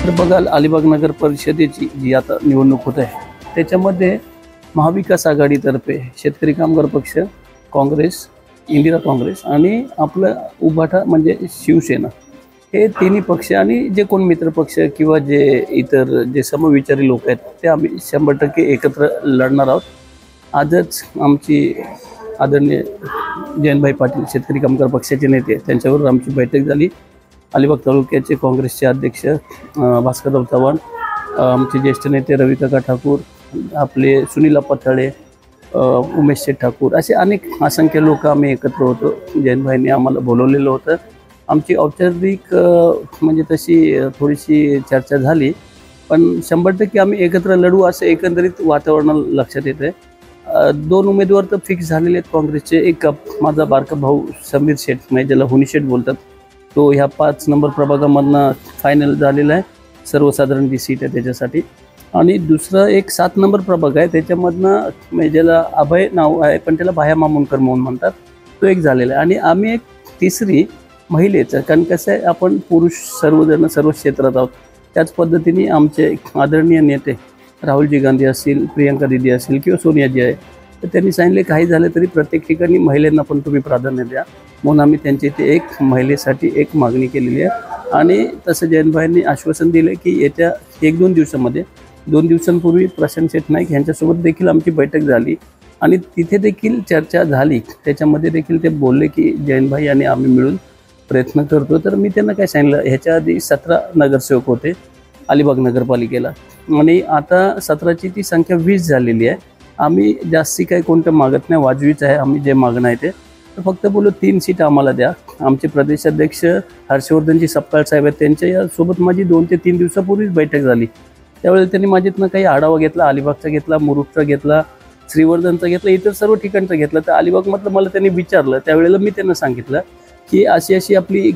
तर बघाल अलिबाग नगर परिषदेची जी आता निवडणूक होत आहे त्याच्यामध्ये महाविकास आघाडीतर्फे शेतकरी कामगार पक्ष, काँग्रेस, इंदिरा काँग्रेस आणि आपलं उभाटा म्हणजे शिवसेना हे तिन्ही पक्ष आणि जे कोण मित्र पक्ष किंवा जे इतर जे समविचारी लोक आहेत ते आम्ही 100% एकत्र लढणार आहोत। आजच आमची आदरणीय जयंतभाई पाटील शेतकरी कामगार पक्षाचे नेते त्यांच्यावर आमची बैठक झाली। अलिबाग तालुक्याचे काँग्रेसचे अध्यक्ष भास्करराव चव्हाण, आमचे ज्येष्ठ नेते रविकाका ठाकूर, आपले सुनील पथाळे, उमेश शेठ ठाकूर असे अनेक असंख्य लोक आम्ही एकत्र होतो। जयंतभाईंनी आम्हाला बोलवलेलं होतं। आमची औपचारिक म्हणजे तशी थोडीशी चर्चा झाली, पण 100% आम्ही एकत्र लढू असं एकंदरीत वातावरण लक्षात येतं आहे। 2 उमेदवार तर फिक्स झालेले आहेत काँग्रेसचे। एक माझा बारका भाऊ समीर शेठ म्हणजे ज्याला हुनी शेठ बोलतात, तो ह्या 5 नंबर प्रभागामधनं फायनल झालेला आहे, सर्वसाधारण जी सीट आहे त्याच्यासाठी। आणि दुसरा एक 7 नंबर प्रभाग आहे त्याच्यामधनं म्हणजे ज्याला अभय नाव आहे पण त्याला भाया मामुनकर म्हणून म्हणतात, तो एक झालेला आहे। आणि आम्ही एक तिसरी महिलेचं, कारण कसं आहे आपण पुरुष सर्वजण सर्व क्षेत्रात आहोत, त्याच पद्धतीने आमचे आदरणीय नेते राहुलजी गांधी असतील, प्रियंका दिदी असतील किंवा सोनियाजी आहे, तर त्यांनी सांगितले काही झालं तरी प्रत्येक ठिकाणी महिलांना पण तुम्ही प्राधान्य द्या, म्हणून आम्ही त्यांच्या इथे एक महिलेसाठी एक मागणी केलेली आहे। आणि तसं जयंतभाईंनी आश्वासन दिले की येत्या 1-2 दिवसामध्ये 2 दिवसांपूर्वी प्रशांत शेठ नाईक यांच्यासोबत देखील आमची बैठक झाली आणि तिथे देखील चर्चा झाली। त्याच्यामध्ये देखील ते बोलले की जयंतभाई आणि आम्ही मिळून प्रयत्न करतो। तर मी त्यांना काय सांगितलं, ह्याच्या आधी 17 नगरसेवक होते अलिबाग नगरपालिकेला आणि आता 17ची ती संख्या 20 झालेली आहे। आम्ही जास्ती काही कोणतं मागत नाही, वाजवीच आहे आम्ही जे मागणं आहे ते। तर फक्त बोलू 3 सीट आम्हाला द्या। आमचे प्रदेशाध्यक्ष हर्षवर्धनजी सपकाळ साहेब आहेत, त्यांच्यासोबत माझी 2 ते 3 दिवसापूर्वीच बैठक झाली। त्यावेळेला त्यांनी माझ्यातनं काही आढावा घेतला, अलिबागचा घेतला, मुरुडचा घेतला, श्रीवर्धनचा घेतला, इतर सर्व ठिकाणचा घेतला। तर अलिबागमधलं मला त्यांनी विचारलं, त्यावेळेला मी त्यांना सांगितलं की अशी अशी आपली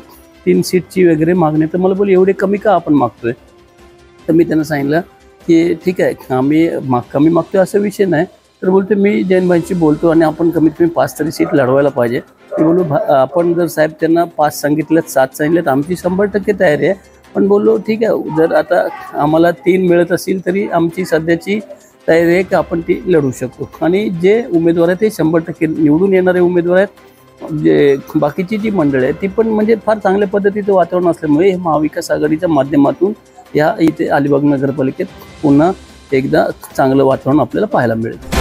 3 सीटची वगैरे मागणी। तर मला बोल एवढे कमी का आपण मागतोय? तर मी त्यांना सांगितलं की ठीक आहे आम्ही कमी मागतोय असा विषय नाही। तर बोलतो मी जयंतभाईंशी बोलतो आणि आपण कमीत कमी 5 तरी सीट लढवायला पाहिजे। मी बोलू आपण जर साहेब त्यांना 5 सांगितलं, 7 सांगितलं, आमची 100% तयारी आहे। पण बोललो ठीक आहे, जर आता आम्हाला 3 मिळत असेल तरी आमची सध्याची तयारी आहे की आपण ती लढू शकतो। आणि जे उमेदवार आहेत ते 100% निवडून येणारे उमेदवार आहेत। जे बाकीची जी मंडळी आहे ती पण म्हणजे फार चांगल्या पद्धतीचं वातावरण असल्यामुळे महाविकास आघाडीच्या माध्यमातून या इथे अलिबाग नगरपालिकेत पुन्हा एकदा चांगलं वातावरण आपल्याला पाहायला मिळेल।